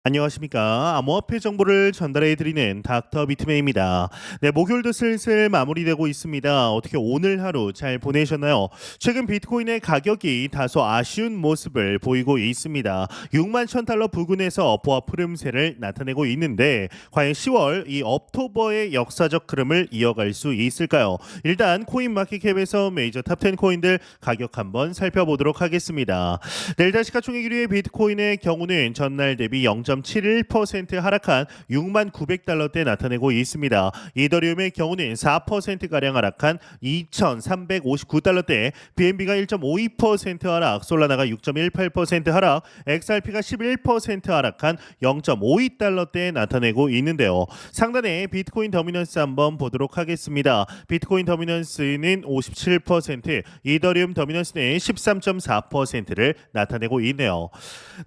안녕하십니까. 암호화폐 정보를 전달해 드리는 닥터 비트맨입니다. 네, 목요일도 슬슬 마무리되고 있습니다. 어떻게 오늘 하루 잘 보내셨나요? 최근 비트코인의 가격이 다소 아쉬운 모습을 보이고 있습니다. 6만 1,000달러 부근에서 보합 흐름세를 나타내고 있는데 과연 10월 이 업토버의 역사적 흐름을 이어갈 수 있을까요? 일단 코인마켓캡에서 메이저 탑10 코인들 가격 한번 살펴보도록 하겠습니다. 델타 시가총액 1위의 비트코인의 경우는 전날 대비 0.71% 하락한 6만 900달러대 나타내고 있습니다. 이더리움의 경우는 4%가량 하락한 2,359달러대, BNB가 1.52% 하락, 솔라나가 6.18% 하락, XRP가 11% 하락한 0.52달러대 나타내고 있는데요. 상단에 비트코인 더미넌스 한번 보도록 하겠습니다. 비트코인 더미넌스는 57%, 이더리움 더미넌스는 13.4%를 나타내고 있네요.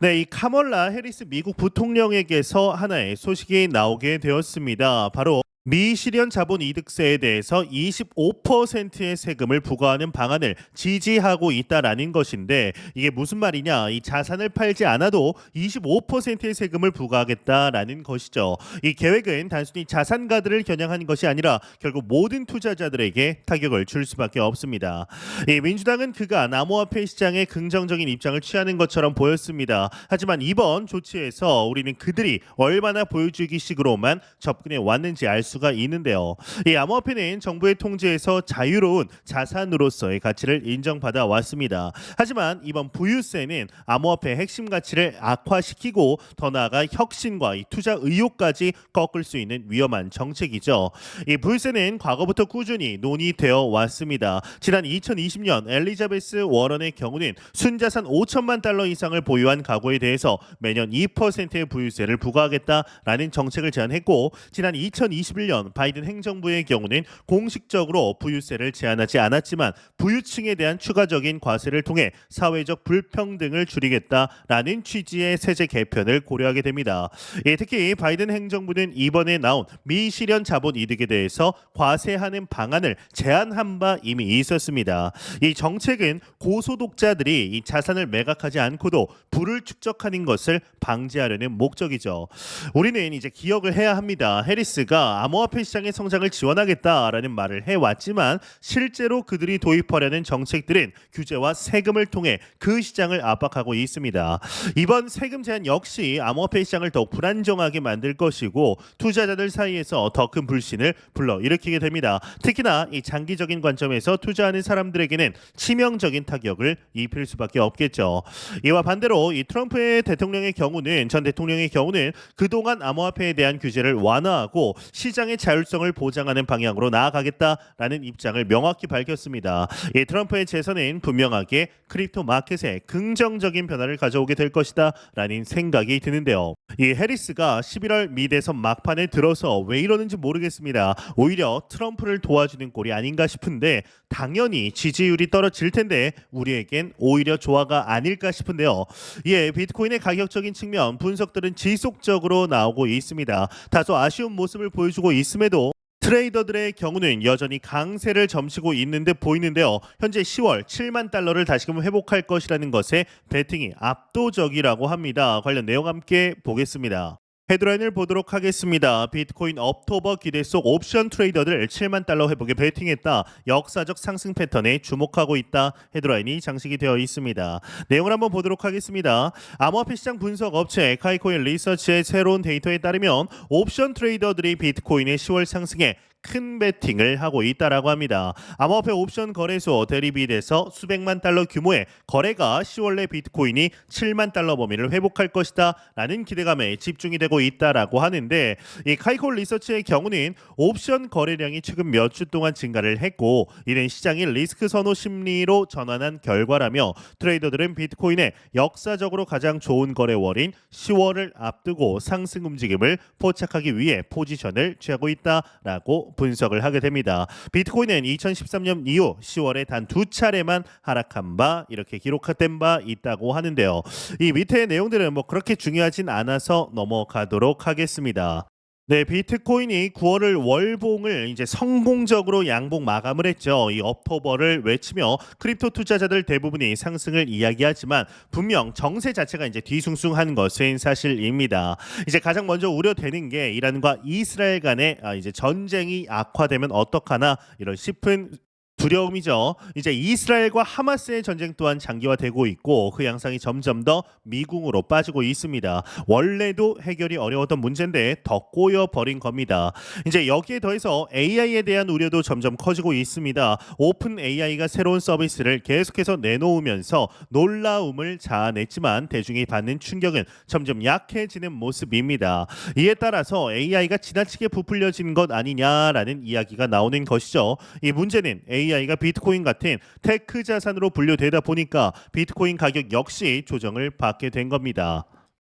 네, 이 카멀라 해리스 미국 부통령에게서 하나의 소식이 나오게 되었습니다. 바로 미실현 자본 이득세에 대해서 25%의 세금을 부과하는 방안을 지지하고 있다라는 것인데, 이게 무슨 말이냐? 이 자산을 팔지 않아도 25%의 세금을 부과하겠다라는 것이죠. 이 계획은 단순히 자산가들을 겨냥한 것이 아니라 결국 모든 투자자들에게 타격을 줄 수밖에 없습니다. 이 민주당은 그간 암호화폐 시장에 긍정적인 입장을 취하는 것처럼 보였습니다. 하지만 이번 조치에서 우리는 그들이 얼마나 보여주기식으로만 접근해 왔는지 알 수가 있는데요. 이 암호화폐는 정부의 통제에서 자유로운 자산으로서의 가치를 인정받아 왔습니다. 하지만 이번 부유세는 암호화폐의 핵심 가치를 악화시키고 더 나아가 혁신과 이 투자 의욕까지 꺾을 수 있는 위험한 정책이죠. 이 부유세는 과거부터 꾸준히 논의되어 왔습니다. 지난 2020년 엘리자베스 워런의 경우는 순자산 5천만 달러 이상을 보유한 가구에 대해서 매년 2%의 부유세를 부과하겠다라는 정책을 제안했고, 지난 2021년 바이든 행정부의 경우는 공식적으로 부유세를 제한하지 않았지만 부유층에 대한 추가적인 과세를 통해 사회적 불평등을 줄이겠다라는 취지의 세제 개편을 고려하게 됩니다. 특히 바이든 행정부는 이번에 나온 미실현 자본 이득에 대해서 과세하는 방안을 제안한 바 이미 있었습니다. 이 정책은 고소득자들이 이 자산을 매각하지 않고도 부를 축적하는 것을 방지하려는 목적이죠. 우리는 이제 기억을 해야 합니다. 해리스가 암호화폐 시장의 성장을 지원하겠다라는 말을 해왔지만 실제로 그들이 도입하려는 정책들은 규제와 세금을 통해 그 시장을 압박하고 있습니다. 이번 세금 제한 역시 암호화폐 시장을 더욱 불안정하게 만들 것이고 투자자들 사이에서 더 큰 불신을 불러일으키게 됩니다. 특히나 이 장기적인 관점에서 투자하는 사람들에게는 치명적인 타격을 입힐 수밖에 없겠죠. 이와 반대로 이 트럼프의 대통령의 경우는 전 대통령의 경우는 그동안 암호화폐에 대한 규제를 완화하고 시장의 자율성을 보장하는 방향으로 나아가겠다라는 입장을 명확히 밝혔습니다. 이 트럼프의 재선은 분명하게 크립토 마켓에 긍정적인 변화를 가져오게 될 것이다라는 생각이 드는데요. 이 해리스가 11월 미대선 막판에 들어서 왜 이러는지 모르겠습니다. 오히려 트럼프를 도와주는 꼴이 아닌가 싶은데 당연히 지지율이 떨어질 텐데 우리에겐 오히려 조화가 아닐까 싶은데요. 비트코인의 가격적인 측면 분석들은 지속적으로 나오고 있습니다. 다소 아쉬운 모습을 보여주고 있음에도 트레이더들의 경우는 여전히 강세를 점치고 있는 듯 보이는데요. 현재 10월 7만 달러를 다시금 회복할 것이라는 것에 베팅이 압도적이라고 합니다. 관련 내용 함께 보겠습니다. 헤드라인을 보도록 하겠습니다. 비트코인 업토버 기대 속 옵션 트레이더들 7만 달러 회복에 베팅했다. 역사적 상승 패턴에 주목하고 있다. 헤드라인이 장식이 되어 있습니다. 내용을 한번 보도록 하겠습니다. 암호화폐 시장 분석 업체 카이코인 리서치의 새로운 데이터에 따르면 옵션 트레이더들이 비트코인의 10월 상승에 큰 베팅을 하고 있다라고 합니다. 암호화폐 옵션 거래소 데리빗에서 수백만 달러 규모의 거래가 10월 내 비트코인이 7만 달러 범위를 회복할 것이다 라는 기대감에 집중이 되고 있다라고 하는데, 이 카이콜 리서치의 경우는 옵션 거래량이 최근 몇 주 동안 증가를 했고 이는 시장이 리스크 선호 심리로 전환한 결과라며, 트레이더들은 비트코인의 역사적으로 가장 좋은 거래월인 10월을 앞두고 상승 움직임을 포착하기 위해 포지션을 취하고 있다라고 분석을 하게 됩니다. 비트코인은 2013년 이후 10월에 단 2차례만 하락한 바 이렇게 기록된 바 있다고 하는데요. 이 밑에 내용들은 그렇게 중요하진 않아서 넘어가도록 하겠습니다. 네, 비트코인이 9월을 월봉을 이제 성공적으로 양봉 마감을 했죠. 이 업토버를 외치며 크립토 투자자들 대부분이 상승을 이야기하지만 분명 정세 자체가 이제 뒤숭숭한 것은 사실입니다. 이제 가장 먼저 우려되는 게 이란과 이스라엘 간의 이제 전쟁이 악화되면 어떡하나 이런 싶은 두려움이죠. 이제 이스라엘과 하마스의 전쟁 또한 장기화되고 있고 그 양상이 점점 더 미궁으로 빠지고 있습니다. 원래도 해결이 어려웠던 문제인데 더 꼬여 버린 겁니다. 이제 여기에 더해서 AI에 대한 우려도 점점 커지고 있습니다. 오픈 AI가 새로운 서비스를 계속해서 내놓으면서 놀라움을 자아냈지만 대중이 받는 충격은 점점 약해지는 모습입니다. 이에 따라서 AI가 지나치게 부풀려진 것 아니냐라는 이야기가 나오는 것이죠. 이 문제는 AI가 비트코인 같은 테크 자산으로 분류되다 보니까 비트코인 가격 역시 조정을 받게 된 겁니다.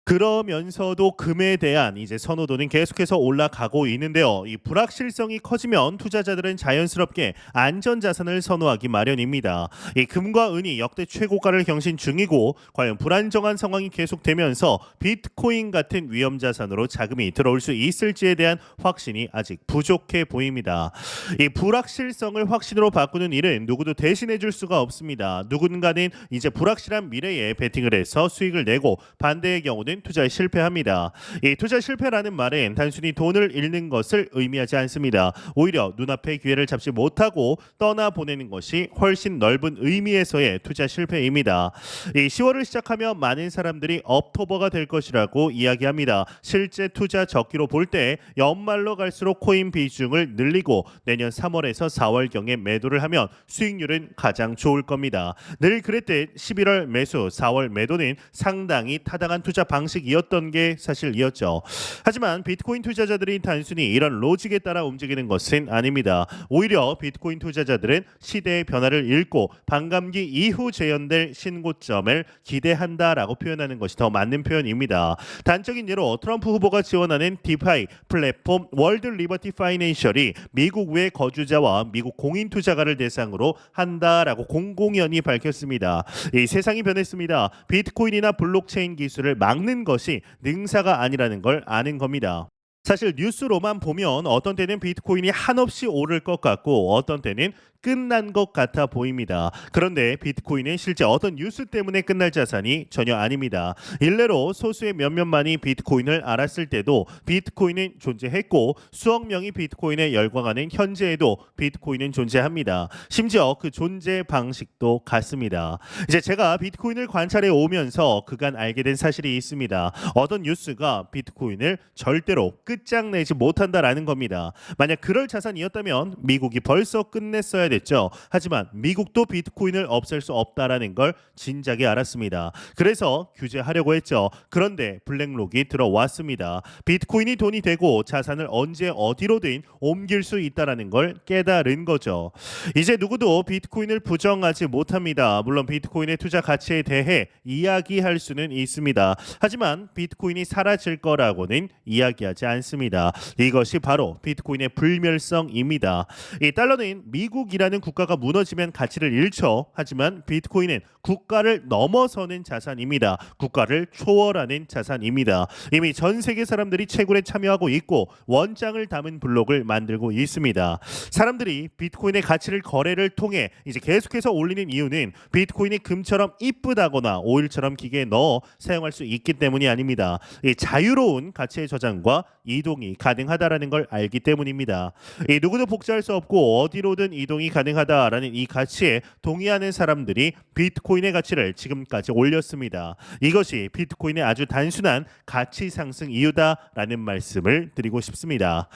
그러면서도 금에 대한 이제 선호도는 계속해서 올라가고 있는데요. 이 불확실성이 커지면 투자자들은 자연스럽게 안전 자산을 선호하기 마련입니다. 이 금과 은이 역대 최고가를 경신 중이고 과연 불안정한 상황이 계속되면서 비트코인 같은 위험 자산으로 자금이 들어올 수 있을지에 대한 확신이 아직 부족해 보입니다. 이 불확실성을 확신으로 바꾸는 일은 누구도 대신해 줄 수가 없습니다. 누군가는 이제 불확실한 미래에 베팅을 해서 수익을 내고 반대의 경우는 투자에 실패합니다. 이 투자 실패라는 말은 단순히 돈을 잃는 것을 의미하지 않습니다. 오히려 눈앞의 기회를 잡지 못하고 떠나보내는 것이 훨씬 넓은 의미에서의 투자 실패입니다. 이 10월을 시작하며 많은 사람들이 업토버가 될 것이라고 이야기합니다. 실제 투자 적기로 볼 때 연말로 갈수록 코인 비중을 늘리고 내년 3월에서 4월경에 매도를 하면 수익률은 가장 좋을 겁니다. 늘 그랬듯 11월 매수, 4월 매도는 상당히 타당한 투자 방식이었던 게 사실이었죠. 하지만 비트코인 투자자들이 단순히 이런 로직에 따라 움직이는 것은 아닙니다. 오히려 비트코인 투자자들은 시대의 변화를 읽고 반감기 이후 재현될 신고점을 기대한다라고 표현하는 것이 더 맞는 표현입니다. 단적인 예로 트럼프 후보가 지원하는 디파이 플랫폼 월드 리버티 파이낸셜이 미국 외 거주자와 미국 공인 투자가를 대상으로 한다라고 공공연히 밝혔습니다. 이 세상이 변했습니다. 비트코인이나 블록체인 기술을 막는 것이 능사가 아니라는 걸 아는 겁니다. 사실 뉴스로만 보면 어떤 때는 비트코인이 한없이 오를 것 같고 어떤 때는 끝난 것 같아 보입니다. 그런데 비트코인은 실제 어떤 뉴스 때문에 끝날 자산이 전혀 아닙니다. 일례로 소수의 몇몇만이 비트코인을 알았을 때도 비트코인은 존재했고 수억 명이 비트코인에 열광하는 현재에도 비트코인은 존재합니다. 심지어 그 존재 방식도 같습니다. 이제 제가 비트코인을 관찰해 오면서 그간 알게 된 사실이 있습니다. 어떤 뉴스가 비트코인을 절대로 끝장내지 못한다라는 겁니다. 만약 그럴 자산이었다면 미국이 벌써 끝냈어야 됐죠. 하지만 미국도 비트코인을 없앨 수 없다라는 걸 진작에 알았습니다. 그래서 규제하려고 했죠. 그런데 블랙록이 들어왔습니다. 비트코인이 돈이 되고 자산을 언제 어디로든 옮길 수 있다라는 걸 깨달은 거죠. 이제 누구도 비트코인을 부정하지 못합니다. 물론 비트코인의 투자 가치에 대해 이야기할 수는 있습니다. 하지만 비트코인이 사라질 거라고는 이야기하지 않습니다. 이것이 바로 비트코인의 불멸성입니다. 이 달러는 미국이라는 국가가 무너지면 가치를 잃죠. 하지만 비트코인은 국가를 넘어서는 자산입니다. 국가를 초월하는 자산입니다. 이미 전 세계 사람들이 채굴에 참여하고 있고 원장을 담은 블록을 만들고 있습니다. 사람들이 비트코인의 가치를 거래를 통해 이제 계속해서 올리는 이유는 비트코인이 금처럼 이쁘다거나 오일처럼 기계에 넣어 사용할 수 있기 때문이 아닙니다. 이 자유로운 가치의 저장과 이동이 가능하다라는 걸 알기 때문입니다. 이 누구도 복제할 수 없고 어디로든 이동이 가능하다라는 이 가치에 동의하는 사람들이 비트코인의 가치를 지금까지 올렸습니다. 이것이 비트코인의 아주 단순한 가치 상승 이유다라는 말씀을 드리고 싶습니다.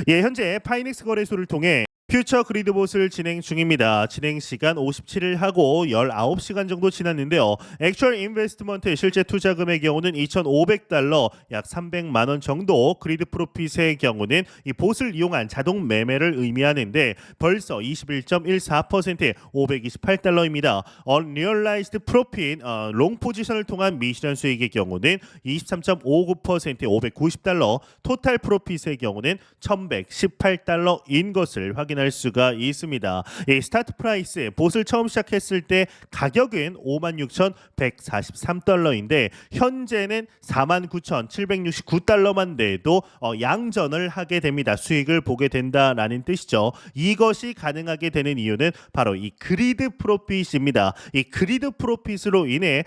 예, 현재 파이닉스 거래소를 통해 퓨처 그리드봇을 진행 중입니다. 진행 시간 57일 하고 19시간 정도 지났는데요. 액츄얼 인베스트먼트 실제 투자 금액의 경우는 2,500달러 약 300만 원 정도, 그리드 프로핏의 경우는 이 봇을 이용한 자동 매매를 의미하는데 벌써 21.14% 528달러입니다. 언리얼라이즈드 프로핏 롱 포지션을 통한 미실현 수익의 경우는 23.59% 590달러, 토탈 프로핏의 경우는 1,118달러인 것을 확인할 확인할 수가 있습니다. 이 스타트 프라이스 봇을 처음 시작했을 때 가격은 56,143달러인데 현재는 49,769달러만 돼도 양전을 하게 됩니다. 수익을 보게 된다라는 뜻이죠. 이것이 가능하게 되는 이유는 바로 이 그리드 프로핏입니다. 이 그리드 프로핏으로 인해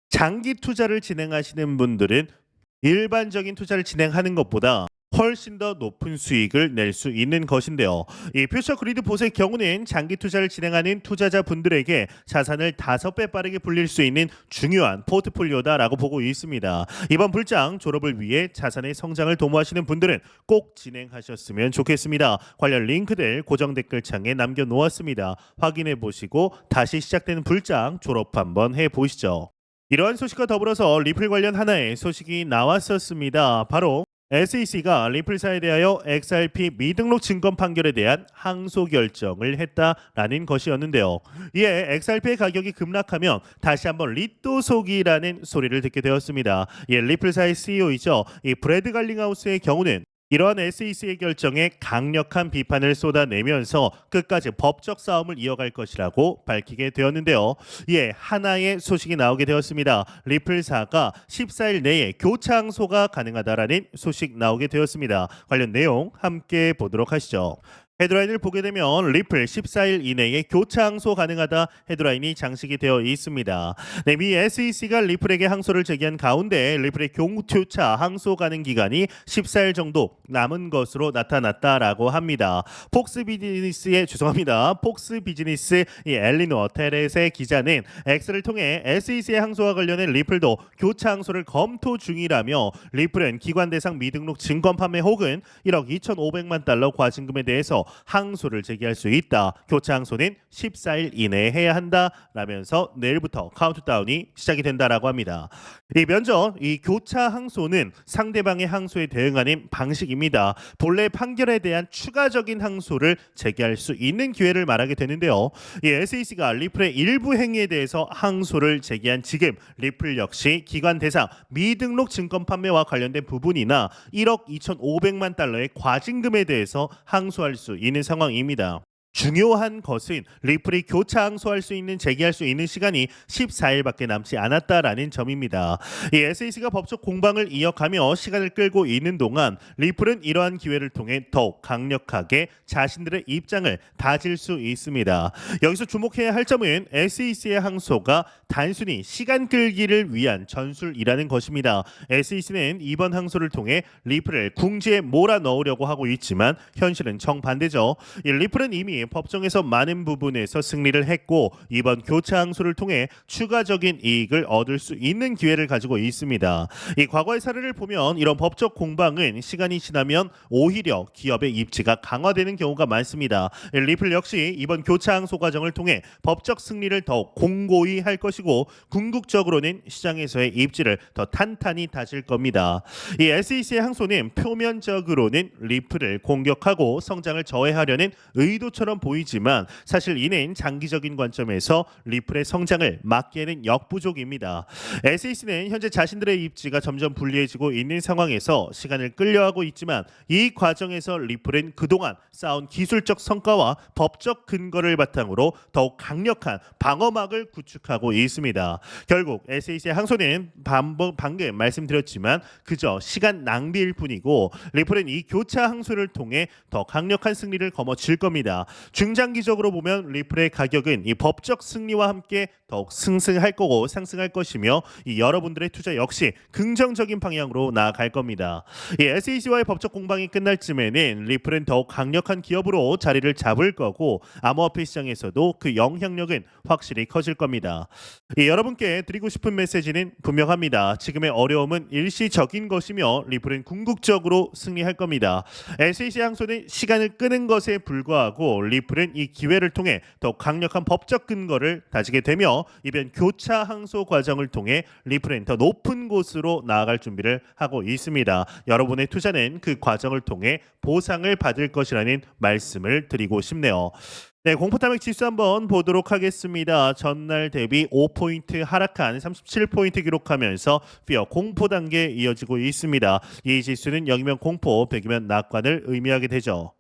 장기 투자를 진행하시는 분들은 일반적인 투자를 진행하는 것보다 훨씬 더 높은 수익을 낼 수 있는 것인데요. 이 퓨처 그리드 봇의 경우는 장기 투자를 진행하는 투자자분들에게 자산을 5배 빠르게 불릴 수 있는 중요한 포트폴리오다라고 보고 있습니다. 이번 불장 졸업을 위해 자산의 성장을 도모하시는 분들은 꼭 진행하셨으면 좋겠습니다. 관련 링크들 고정 댓글창에 남겨놓았습니다. 확인해 보시고 다시 시작되는 불장 졸업 한번 해보시죠. 이러한 소식과 더불어서 리플 관련 하나의 소식이 나왔었습니다. 바로 SEC가 리플사에 대하여 XRP 미등록 증권 판결에 대한 항소 결정을 했다라는 것이었는데요. 이에 XRP의 가격이 급락하면 다시 한번 리또 속이라는 소리를 듣게 되었습니다. 이 리플사의 CEO이죠. 이 브래드 갈링하우스의 경우는 이러한 SEC의 결정에 강력한 비판을 쏟아내면서 끝까지 법적 싸움을 이어갈 것이라고 밝히게 되었는데요. 이에 하나의 소식이 나오게 되었습니다. 리플사가 14일 내에 교차 항소가 가능하다라는 소식 나오게 되었습니다. 관련 내용 함께 보도록 하시죠. 헤드라인을 보게 되면 리플 14일 이내에 교차 항소 가능하다 헤드라인이 장식이 되어 있습니다. 네, 미 SEC가 리플에게 항소를 제기한 가운데 리플의 교차 항소 가능 기간이 14일 정도 남은 것으로 나타났다라고 합니다. 폭스 비즈니스 이 엘리노어 테렛의 기자는 X를 통해 SEC의 항소와 관련해 리플도 교차 항소를 검토 중이라며 리플은 기관 대상 미등록 증권 판매 혹은 1억 2,500만 달러 과징금에 대해서 항소를 제기할 수 있다. 교차 항소는 14일 이내에 해야 한다라면서 내일부터 카운트다운이 시작이 된다라고 합니다. 먼저 이 교차 항소는 상대방의 항소에 대응하는 방식입니다. 본래 판결에 대한 추가적인 항소를 제기할 수 있는 기회를 말하게 되는데요. 이 SEC가 리플의 일부 행위에 대해서 항소를 제기한 지금 리플 역시 기관 대상 미등록 증권 판매와 관련된 부분이나 1억 2,500만 달러의 과징금에 대해서 항소할 수 있는 상황입니다. 중요한 것은 리플이 교차 항소할 수 있는 제기할 수 있는 시간이 14일밖에 남지 않았다라는 점입니다. 이 SEC가 법적 공방을 이어가며 시간을 끌고 있는 동안 리플은 이러한 기회를 통해 더욱 강력하게 자신들의 입장을 다질 수 있습니다. 여기서 주목해야 할 점은 SEC의 항소가 단순히 시간 끌기를 위한 전술이라는 것입니다. SEC는 이번 항소를 통해 리플을 궁지에 몰아넣으려고 하고 있지만 현실은 정반대죠. 리플은 이미 법정에서 많은 부분에서 승리를 했고 이번 교차 항소를 통해 추가적인 이익을 얻을 수 있는 기회를 가지고 있습니다. 이 과거의 사례를 보면 이런 법적 공방은 시간이 지나면 오히려 기업의 입지가 강화되는 경우가 많습니다. 리플 역시 이번 교차 항소 과정을 통해 법적 승리를 더욱 공고히 할 것이고 궁극적으로는 시장에서의 입지를 더 탄탄히 다질 겁니다. 이 SEC의 항소는 표면적으로는 리플을 공격하고 성장을 저해하려는 의도처럼 보이지만 사실 이는 장기적인 관점에서 리플의 성장을 막기에는 역부족입니다. SEC는 현재 자신들의 입지가 점점 불리해지고 있는 상황에서 시간을 끌려하고 있지만 이 과정에서 리플은 그동안 쌓은 기술적 성과와 법적 근거를 바탕으로 더욱 강력한 방어막을 구축하고 있습니다. 결국 SEC의 항소는 방금 말씀드렸지만 그저 시간 낭비일 뿐이고 리플은 이 교차 항소를 통해 더 강력한 승리를 거머쥘 겁니다. 중장기적으로 보면 리플의 가격은 이 법적 승리와 함께 더욱 상승할 것이며 이 여러분들의 투자 역시 긍정적인 방향으로 나아갈 겁니다. 이 SEC와의 법적 공방이 끝날 쯤에는 리플은 더욱 강력한 기업으로 자리를 잡을 거고 암호화폐 시장에서도 그 영향력은 확실히 커질 겁니다. 여러분께 드리고 싶은 메시지는 분명합니다. 지금의 어려움은 일시적인 것이며 리플은 궁극적으로 승리할 겁니다. SEC 항소는 시간을 끄는 것에 불과하고 리플은 이 기회를 통해 더 강력한 법적 근거를 다지게 되며 이번 교차 항소 과정을 통해 리플은 더 높은 곳으로 나아갈 준비를 하고 있습니다. 여러분의 투자는 그 과정을 통해 보상을 받을 것이라는 말씀을 드리고 싶네요. 네, 공포탐액 지수 한번 보도록 하겠습니다. 전날 대비 5포인트 하락한 37포인트 기록하면서 피어 공포 단계에 이어지고 있습니다. 이 지수는 0이면 공포, 100이면 낙관을 의미하게 되죠.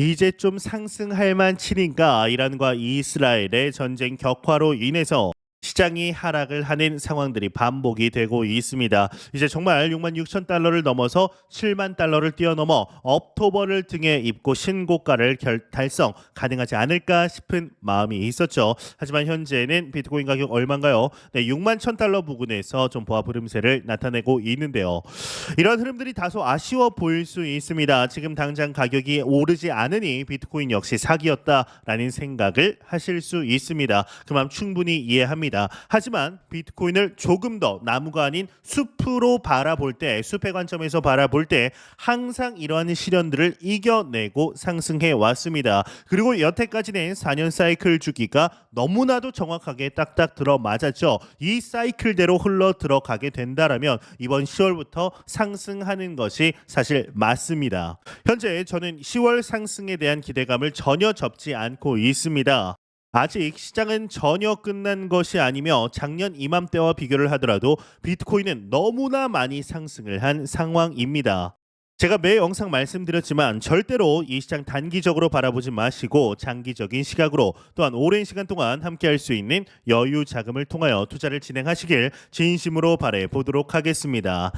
이제 좀 상승할 만치인가 이란과 이스라엘의 전쟁 격화로 인해서 시장이 하락을 하는 상황들이 반복이 되고 있습니다. 이제 정말 6만 6천 달러를 넘어서 7만 달러를 뛰어넘어 억토버를 등에 ip고 신고가를 달성 가능하지 않을까 싶은 마음이 있었죠. 하지만 현재는 비트코인 가격 얼마인가요? 네, 6만 1천 달러 부근에서 좀 보합 흐름세를 나타내고 있는데요. 이런 흐름들이 다소 아쉬워 보일 수 있습니다. 지금 당장 가격이 오르지 않으니 비트코인 역시 사기였다라는 생각을 하실 수 있습니다. 그 마음 충분히 이해합니다. 하지만 비트코인을 조금 더 나무가 아닌 숲으로 바라볼 때, 숲의 관점에서 바라볼 때 항상 이러한 시련들을 이겨내고 상승해 왔습니다. 그리고 여태까지는 4년 사이클 주기가 너무나도 정확하게 딱딱 들어맞았죠. 이 사이클대로 흘러 들어가게 된다라면 이번 10월부터 상승하는 것이 사실 맞습니다. 현재 저는 10월 상승에 대한 기대감을 전혀 접지 않고 있습니다. 아직 시장은 전혀 끝난 것이 아니며 작년 이맘때와 비교를 하더라도 비트코인은 너무나 많이 상승을 한 상황입니다. 제가 매 영상 말씀드렸지만 절대로 이 시장 단기적으로 바라보지 마시고 장기적인 시각으로 또한 오랜 시간 동안 함께할 수 있는 여유 자금을 통하여 투자를 진행하시길 진심으로 바래 보도록 하겠습니다.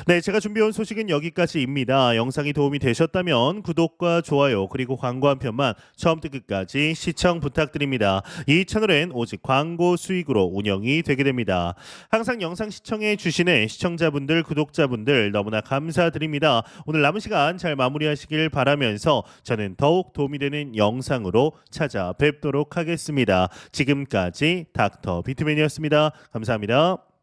네, 제가 준비해온 소식은 여기까지입니다. 영상이 도움이 되셨다면 구독과 좋아요 그리고 광고 한 편만 처음부터 끝까지 시청 부탁드립니다. 이 채널은 오직 광고 수익으로 운영이 되게 됩니다. 항상 영상 시청해 주시는 시청자분들, 구독자분들 너무나 감사드립니다. 오늘 남은 시간 잘 마무리하시길 바라면서 저는 더욱 도움이 되는 영상으로 찾아뵙도록 하겠습니다. 지금까지 닥터 비트맨이었습니다. 감사합니다.